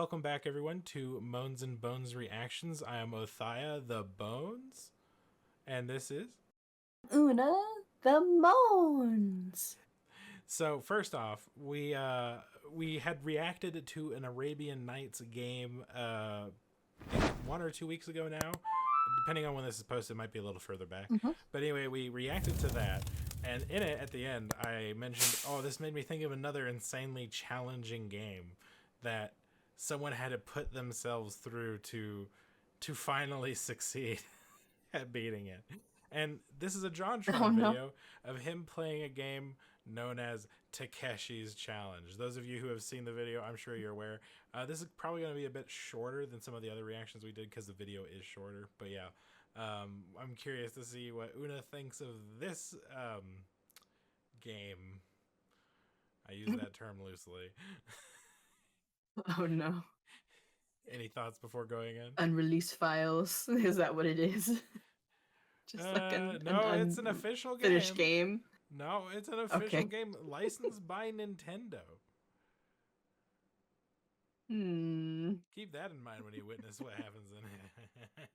welcome back everyone to Moans and Bones Reactions. I am Othaia the Bones, and this is Oona the Moans. So first off, we had reacted to an Arabian Nights game I think 1 or 2 weeks ago now. Depending on when this is posted, it might be a little further back. But anyway, we reacted to that, and in it, at the end, I mentioned, oh, this made me think of another insanely challenging game that someone had to put themselves through to finally succeed at beating it. And this is a JonTron video of him playing a game known as Takeshi's Challenge. Those of you who have seen the video, I'm sure you're aware. This is probably going to be a bit shorter than some of the other reactions we did because the video is shorter. But yeah, I'm curious to see what Oona thinks of this game. I use that term loosely. Oh no. Any thoughts before going in? Unreleased files. Is that what it is? Just like it's an official game. Finished game. No, it's an official game licensed by Nintendo. Keep that in mind when you witness what happens in it.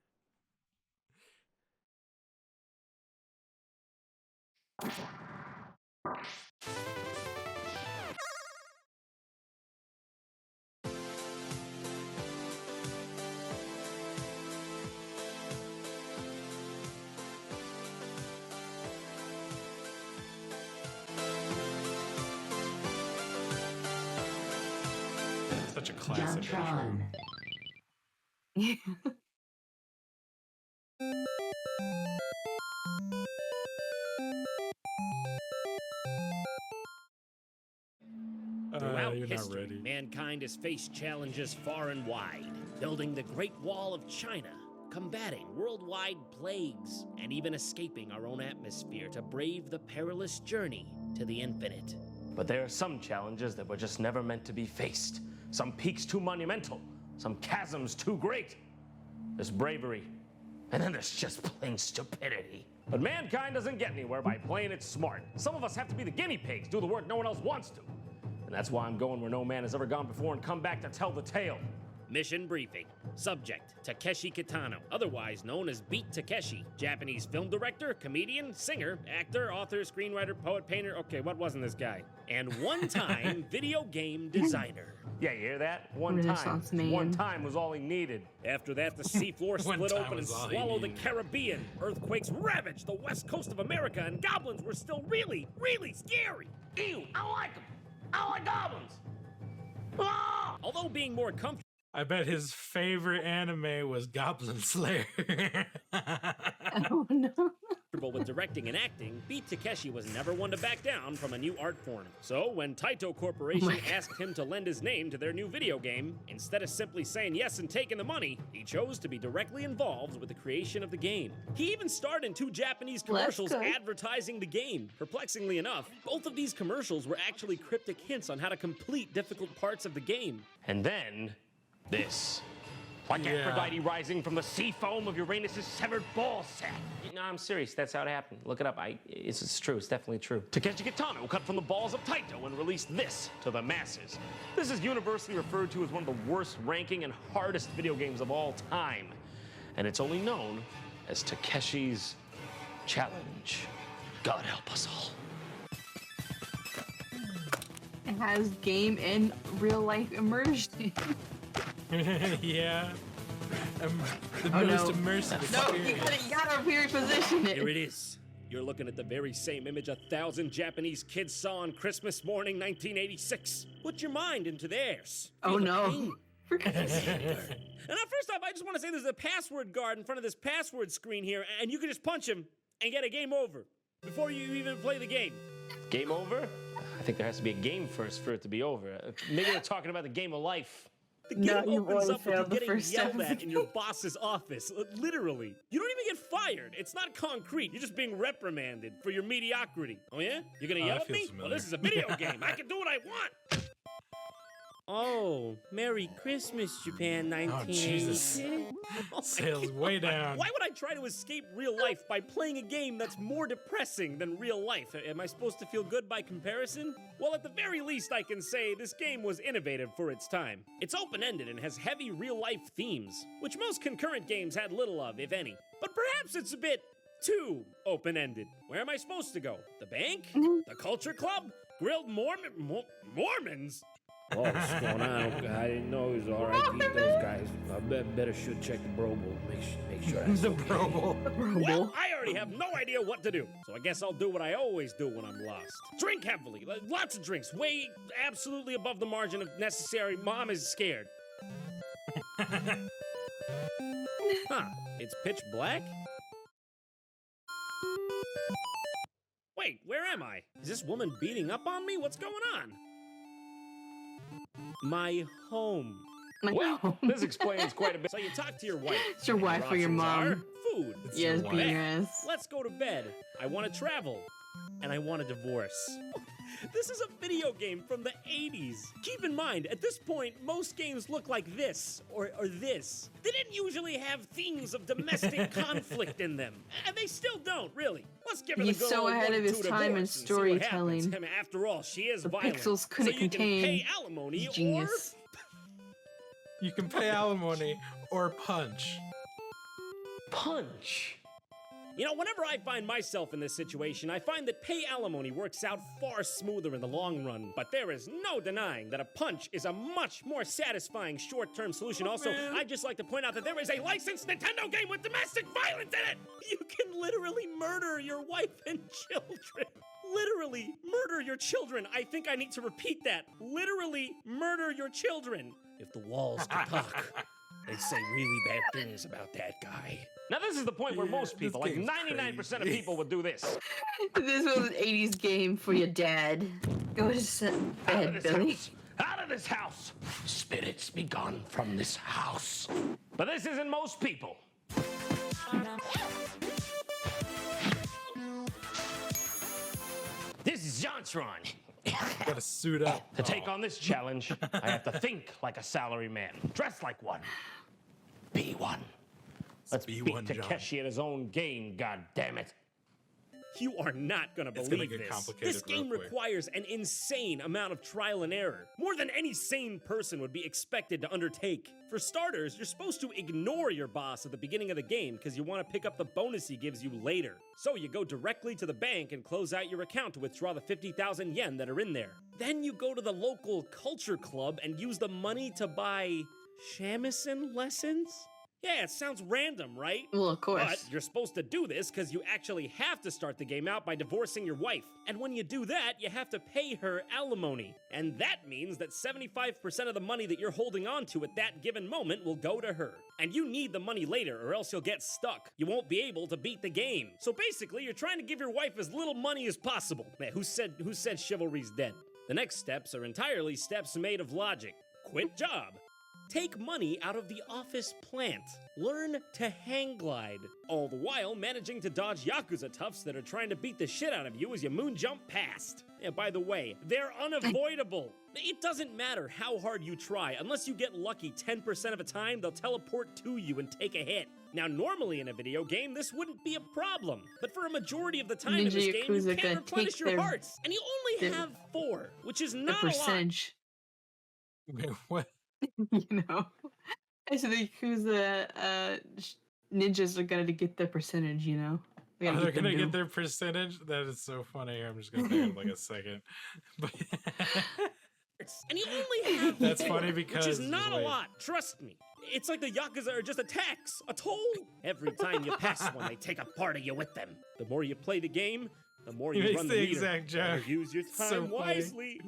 Such a classic. JonTron. Throughout history, mankind has faced challenges far and wide, building the Great Wall of China, combating worldwide plagues, and even escaping our own atmosphere to brave the perilous journey to the infinite. But there are some challenges that were just never meant to be faced. Some peaks too monumental, some chasms too great. There's bravery, and then there's just plain stupidity. But mankind doesn't get anywhere by playing it smart. Some of us have to be the guinea pigs, do the work no one else wants to. And that's why I'm going where no man has ever gone before and come back to tell the tale. Mission briefing. Subject, Takeshi Kitano, otherwise known as Beat Takeshi. Japanese film director, comedian, singer, actor, author, screenwriter, poet, painter. Okay, what wasn't this guy? And one-time video game designer. Yeah, you hear that? One time was all he needed. After that, the seafloor split open and swallowed the Caribbean. Earthquakes ravaged the west coast of America, and goblins were still really, really scary. Ew, I don't like them. I don't like goblins. Ah! Although being more comfortable, I bet his favorite anime was Goblin Slayer. Oh no. with directing and acting, Beat Takeshi was never one to back down from a new art form. So when Taito Corporation asked him to lend his name to their new video game, instead of simply saying yes and taking the money, he chose to be directly involved with the creation of the game. He even starred in 2 Japanese commercials advertising the game. Perplexingly enough, both of these commercials were actually cryptic hints on how to complete difficult parts of the game. And then this. Like Aphrodite rising from the sea foam of Uranus' severed ball sack. No, I'm serious. That's how it happened. Look it up. It's true. It's definitely true. Takeshi Kitano cut from the balls of Taito and released this to the masses. This is universally referred to as one of the worst ranking and hardest video games of all time. And it's only known as Takeshi's Challenge. God help us all. It has game and real life immersion. Yeah. The most immersive experience. No, you gotta reposition it. Here it is. You're looking at the very same image 1,000 Japanese kids saw on Christmas morning 1986. Put your mind into theirs. Oh no. And now first off, I just want to say there's a password guard in front of this password screen here, and you can just punch him and get a game over before you even play the game. Game over? I think there has to be a game first for it to be over. Maybe they're talking about the game of life. The game opens up with you getting yelled at in your boss's office. Literally. You don't even get fired. It's not concrete. You're just being reprimanded for your mediocrity. Oh yeah? You're gonna yell at me? Well, this is a video game. I can do what I want. Oh, Merry Christmas, Japan, 1980. Jesus. Oh, Sales way down. Why would I try to escape real life by playing a game that's more depressing than real life? Am I supposed to feel good by comparison? Well, at the very least, I can say this game was innovative for its time. It's open-ended and has heavy real-life themes, which most concurrent games had little of, if any. But perhaps it's a bit too open-ended. Where am I supposed to go? The bank? The culture club? Grilled Mormons? Oh, what's going on? I didn't know it was all right to eat those guys. I better should check the Brobel. Make sure that's The okay. Brobel. Well, I already have no idea what to do, so I guess I'll do what I always do when I'm lost. Drink heavily, lots of drinks, way absolutely above the margin if necessary. Mom is scared. Huh, it's pitch black? Wait, where am I? Is this woman beating up on me? What's going on? My home. Well, this explains quite a bit. So you talk to your wife. It's your wife or your options mom. are food. It's Yes, your being wife. your ass. Let's go to bed. I want to travel. And I want a divorce. This is a video game from the 80s. Keep in mind, at this point, most games look like this, or this. They didn't usually have themes of domestic conflict in them. And they still don't, really. Let's give her He's the good so old ahead of his 1-2 time in divorce and see what happens. storytelling. I mean, after all, she is The violent. pixels couldn't so you contain can pay alimony his genius. You can pay alimony or punch. Punch. You know, whenever I find myself in this situation, I find that pay alimony works out far smoother in the long run. But there is no denying that a punch is a much more satisfying short-term solution. Also, man. I'd just like to point out that there is a licensed Nintendo game with domestic violence in it! You can literally murder your wife and children. Literally murder your children. I think I need to repeat that. Literally murder your children. If the walls could talk, they'd say really bad things about that guy. Now this is the point where Yeah, most people, this like game's 99% of crazy. people, would do this. This was an 80s game for your dad. Go to Out bed, of this Billy. house! Out of this house! Spirits be gone from this house. But this isn't most people. This is JonTron. Gotta suit up. To take on this challenge, I have to think like a salary man, dress like one, be one. Let's be beat one, John. Takeshi at his own game, God damn it! You are not gonna It's gonna believe get this. complicated This game real quick. requires an insane amount of trial and error. More than any sane person would be expected to undertake. For starters, you're supposed to ignore your boss at the beginning of the game because you want to pick up the bonus he gives you later. So you go directly to the bank and close out your account to withdraw the 50,000 yen that are in there. Then you go to the local culture club and use the money to buy shamisen lessons? Yeah, it sounds random, right? Well, of course. But you're supposed to do this because you actually have to start the game out by divorcing your wife. And when you do that, you have to pay her alimony. And that means that 75% of the money that you're holding on to at that given moment will go to her. And you need the money later or else you'll get stuck. You won't be able to beat the game. So basically, you're trying to give your wife as little money as possible. Man, who said chivalry's dead? The next steps are entirely steps made of logic. Quit job. Take money out of the office plant. Learn to hang glide. All the while managing to dodge Yakuza toughs that are trying to beat the shit out of you as you moon jump past. And by the way, they're unavoidable. It doesn't matter how hard you try. Unless you get lucky 10% of the time, they'll teleport to you and take a hit. Now, normally in a video game, this wouldn't be a problem. But for a majority of the time in Ninja this game, you Yakuza can't gonna replenish take your their- hearts. And you only their- have 4, which is The not a lot. percentage, Wait, what? you know. I said the Yakuza ninjas are gonna get their percentage, you know. We gotta Oh, they're them gonna due. get their percentage? That is so funny. I'm just gonna think of like a second. But And you only have That's 4, funny which because- is not a wait. lot. Trust me. It's like the Yakuza are just a tax, a toll. Every time you pass one, they take a part of you with them. The more you play the game, the more He you makes run the the meter. exact Better joke. use your It's time so funny. wisely.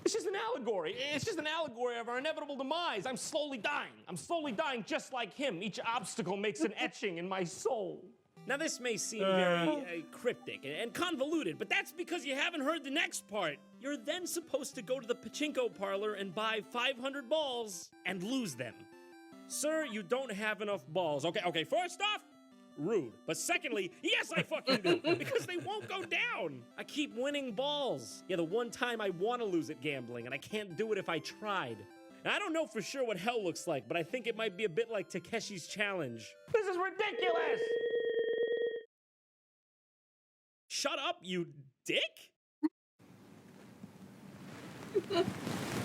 It's just an allegory. It's just an allegory of our inevitable demise. I'm slowly dying. I'm slowly dying just like him. Each obstacle makes an etching in my soul. Now, this may seem very cryptic and convoluted, but that's because you haven't heard the next part. You're then supposed to go to the pachinko parlor and buy 500 balls and lose them. Sir, you don't have enough balls. Okay, first off, rude. But secondly, yes, I fucking do, because they won't go down. I keep winning balls. Yeah, the one time I want to lose at gambling, and I can't do it if I tried. I don't know for sure what hell looks like, but I think it might be a bit like Takeshi's challenge. This is ridiculous! Shut up, you dick!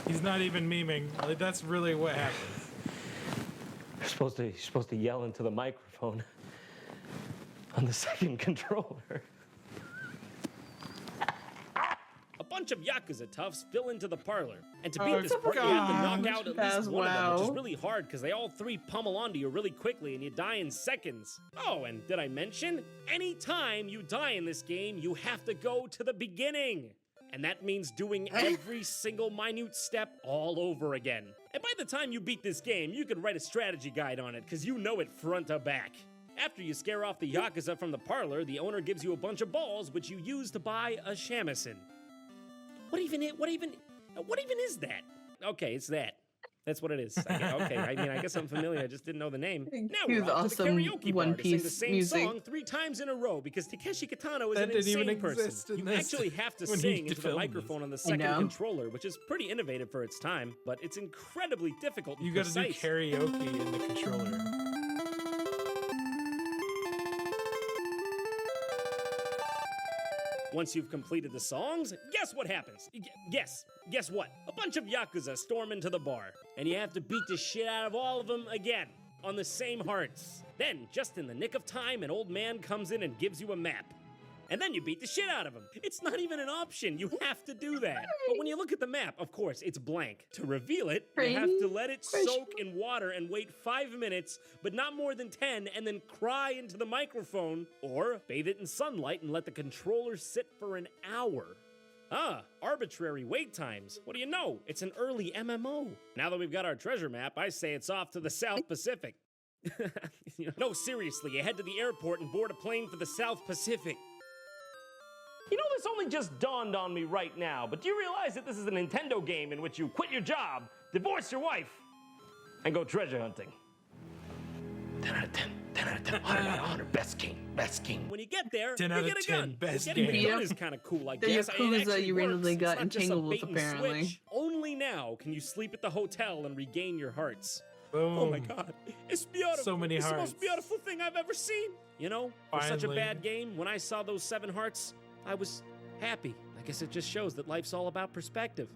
He's not even memeing. Like, that's really what happens. You're supposed to yell into the microphone on the second controller. A bunch of Yakuza toughs fill into the parlor. And to beat Oh, this part, you have to knock gosh. out at That's least one of them, which is wow. really hard because they all three pummel onto you really quickly and you die in seconds. Oh, and did I mention? Anytime you die in this game, you have to go to the beginning. And that means doing every single minute step all over again. And by the time you beat this game, you could write a strategy guide on it because you know it front to back. After you scare off the Yakuza from the parlor, the owner gives you a bunch of balls which you use to buy a shamisen. What even is that? Okay, it's that. That's what it is. I guess I'm familiar. I just didn't know the name. Now He we're was on to the awesome karaoke One bar to sing the Piece same music. song 3 times in a row because Takeshi Kitano is That an didn't even insane person. exist in You this actually have to when he sing into the filmed microphone this. on the second know. controller, which is pretty innovative for its time, but it's incredibly difficult and You gotta do precise. karaoke in the controller. Once you've completed the songs, guess what happens? Guess what? A bunch of Yakuza storm into the bar, and you have to beat the shit out of all of them again, on the same hearts. Then, just in the nick of time, an old man comes in and gives you a map. And then you beat the shit out of him. It's not even an option. You have to do that. But when you look at the map, of course, it's blank. To reveal it, you have to let it soak in water and wait 5 minutes, but not more than 10, and then cry into the microphone, or bathe it in sunlight and let the controller sit for an hour. Ah, arbitrary wait times. What do you know? It's an early MMO. Now that we've got our treasure map, I say it's off to the South Pacific. No, seriously, you head to the airport and board a plane for the South Pacific. You know, this only just dawned on me right now, but do you realize that this is a Nintendo game in which you quit your job, divorce your wife, and go treasure hunting? 10 out of 10, 10 out of 10, 100 out of 100, best game. When you get there, 10 you out of get a 10, gun. best Getting game. a gun is kind of cool, I The guess. It Yakuza actually you randomly works. got It's not just a entangled with, bait and apparently. switch. Only now can you sleep at the hotel and regain your hearts. Boom. Oh my god, it's beautiful. So many it's hearts. the most beautiful thing I've ever seen. You know, for such a Finally. bad game, when I saw those 7 hearts, I was happy. I guess it just shows that life's all about perspective.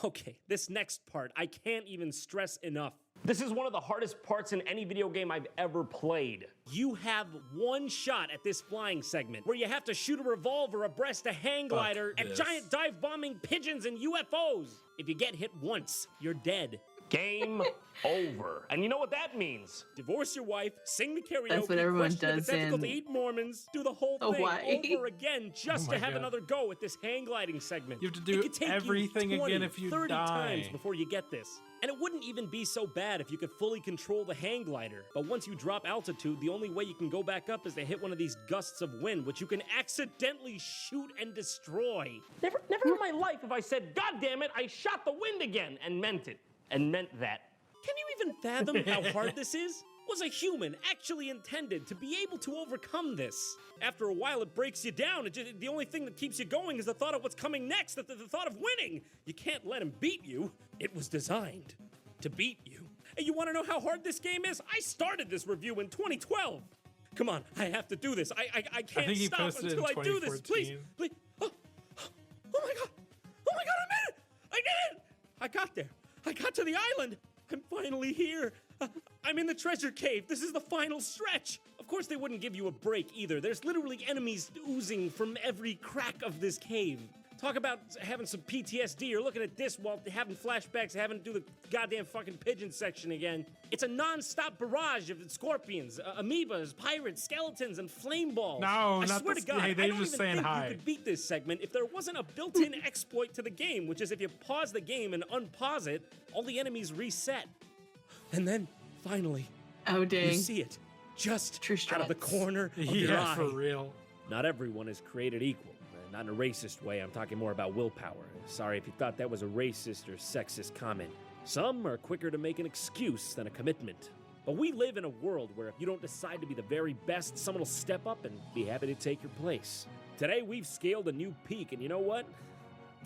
Okay, this next part, I can't even stress enough. This is one of the hardest parts in any video game I've ever played. You have one shot at this flying segment where you have to shoot a revolver abreast a hang glider at this. giant dive bombing pigeons and UFOs. If you get hit once, you're dead. Game over. And you know what that means? Divorce your wife, sing the karaoke, That's what everyone question if does it's ethical to in eat Mormons, do the whole thing Hawaii. over again just Oh to my have God. another go at this hang gliding segment. You have to It do could take everything you 20, again if you 30 die. times before you get this. And it wouldn't even be so bad if you could fully control the hang glider. But once you drop altitude, the only way you can go back up is to hit one of these gusts of wind, which you can accidentally shoot and destroy. Never in my life have I said, God damn it, I shot the wind again, and meant it. And meant that. Can you even fathom how hard this is? Was a human actually intended to be able to overcome this? After a while, it breaks you down. The only thing that keeps you going is the thought of what's coming next, the thought of winning. You can't let him beat you. It was designed to beat you. And you want to know how hard this game is? I started this review in 2012. Come on, I have to do this. I can't think he stop posted it until in I do this. Please, 2014. please. Oh my god. Oh my god, I made it. I did it. I got there. I got to the island. I'm finally here. I'm in the treasure cave. This is the final stretch. Of course, they wouldn't give you a break either. There's literally enemies oozing from every crack of this cave. Talk about having some PTSD. You're looking at this while having flashbacks, having to do the goddamn fucking pigeon section again. It's a non-stop barrage of scorpions, amoebas, pirates, skeletons, and flame balls. No, I not swear the- to God, hey, I they're don't just even saying think hi. you could beat this segment if there wasn't a built-in exploit to the game, which is if you pause the game and unpause it, all the enemies reset. And then, finally, Oh you dang. see it. Just True out of the strats. corner of your Yeah, eye. for real. Not everyone is created equal. Not in a racist way, I'm talking more about willpower. Sorry if you thought that was a racist or sexist comment. Some are quicker to make an excuse than a commitment. But we live in a world where if you don't decide to be the very best, someone will step up and be happy to take your place. Today, we've scaled a new peak, and you know what?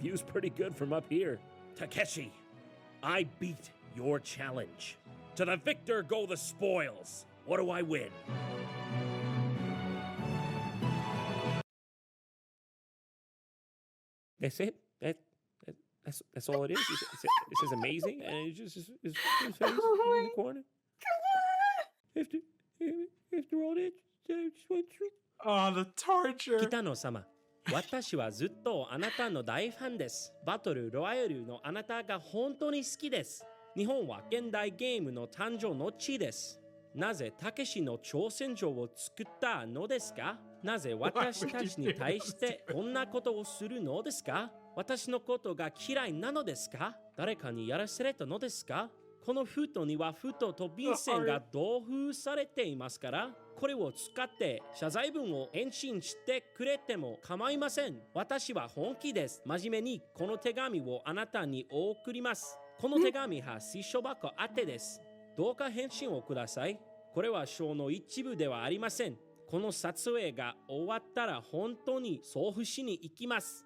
View's pretty good from up here. Takeshi, I beat your challenge. To the victor go the spoils. What do I win? That's it. That's all it is. This is amazing, and it's just his face in the corner. After all that, I just went through. Oh, the torture. 北野様、私はずっとあなたの大ファンです。バトルロワイヤルのあなたが本当に好きです。日本は現代ゲームの誕生の地です。なぜたけしの挑戦状を作ったのですか？なぜ私たちに対してこんなことをするのですか？私のことが嫌いなのですか？誰かにやらされたのですか？この封筒には封筒と便箋が同封されていますから、これを使って謝罪文を返信してくれても構いません。私は本気です。真面目にこの手紙をあなたに送ります。この手紙は水書箱宛てです。どうか返信をください。これはショーの一部ではありません。この撮影が終わったら本当に送付しに行きます。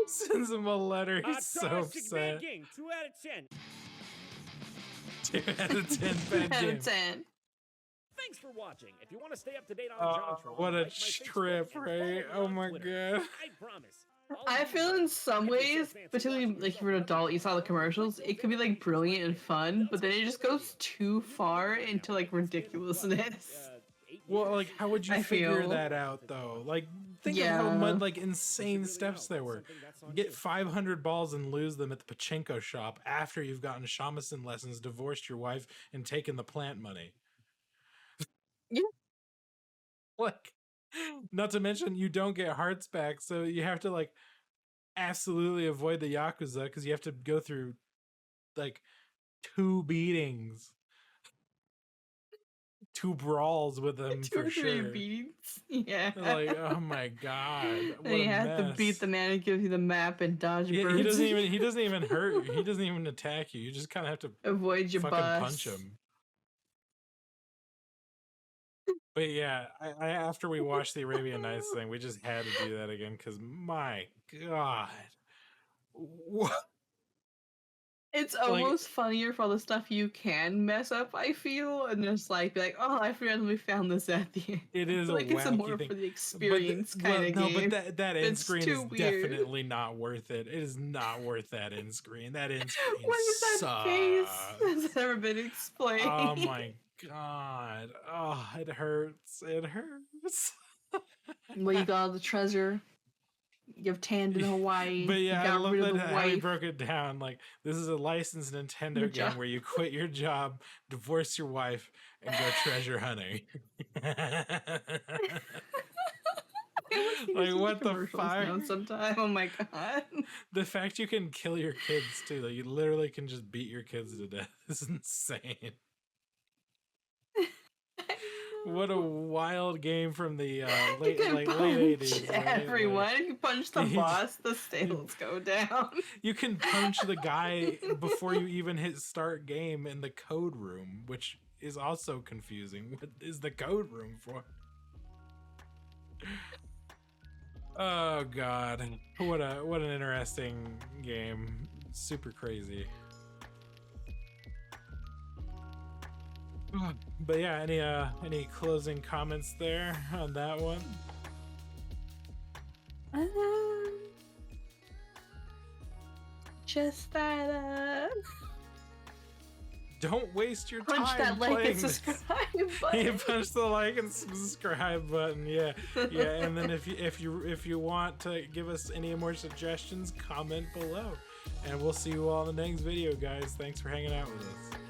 Sends him a letter. He's so upset. 2 out of 10. 2 out of 10. 2 Bad out game. of 10. Thanks for watching. If you want to stay up to date on JonTron, What a like my Facebook trip, and right? follow me Oh my on Twitter. god. I promise. I feel in some ways, particularly like if you're an adult, you saw the commercials, it could be like brilliant and fun, but then it just goes too far into like ridiculousness. Well, like, how would you I figure feel- that out, though? Like, think of Yeah. how much, like, insane steps there were. Get 500 balls and lose them at the pachinko shop after you've gotten shamisen lessons, divorced your wife, and taken the plant money. Yeah. Like, not to mention, you don't get hearts back, so you have to, like, absolutely avoid the Yakuza, because you have to go through, like, 2 beatings. 2 brawls with them 2 for or 3 sure. beatings. Yeah. Like, oh my god. What Then you a have to beat mess. the man who gives you the map and dodge Yeah, birds. he doesn't even hurt you. He doesn't even attack you. You just kind of have to Avoid your fucking bus. punch him. But yeah, I after we watched the Arabian Nights thing, we just had to do that again because my god, what? It's almost funnier for all the stuff you can mess up, I feel, and just like be like, oh, I forgot we found this at the end. It is like a it's a wacky more thing. for the But experience kind of no, game. but that end It's screen too is weird. definitely not worth it. It is not worth that end screen. That end screen What is that sucks. face? Has never been explained. Oh my god. Oh, it hurts. It hurts. Well, you got all the treasure. You've tanned in Hawaii. But you yeah, I got love rid that of the how he wife. broke it down. Like, this is a licensed Nintendo Your game job. where you quit your job, divorce your wife, and go treasure hunting. Like, what the fuck? Sometime. Oh my god. The fact you can kill your kids too, like you literally can just beat your kids to death is insane. What a wild game from the late You can late punch 80s. right? everyone. Like, If you punch the boss, the sales go down. you can punch the guy before you even hit start game in the code room, which is also confusing. What is the code room for? Oh god. What an interesting game. Super crazy. But yeah, any closing comments there on that one? Just that Don't waste your punch time that like playing and this. subscribe You button. punch the like and subscribe button, yeah. And then if you want to give us any more suggestions, comment below, and we'll see you all in the next video, guys. Thanks for hanging out with us.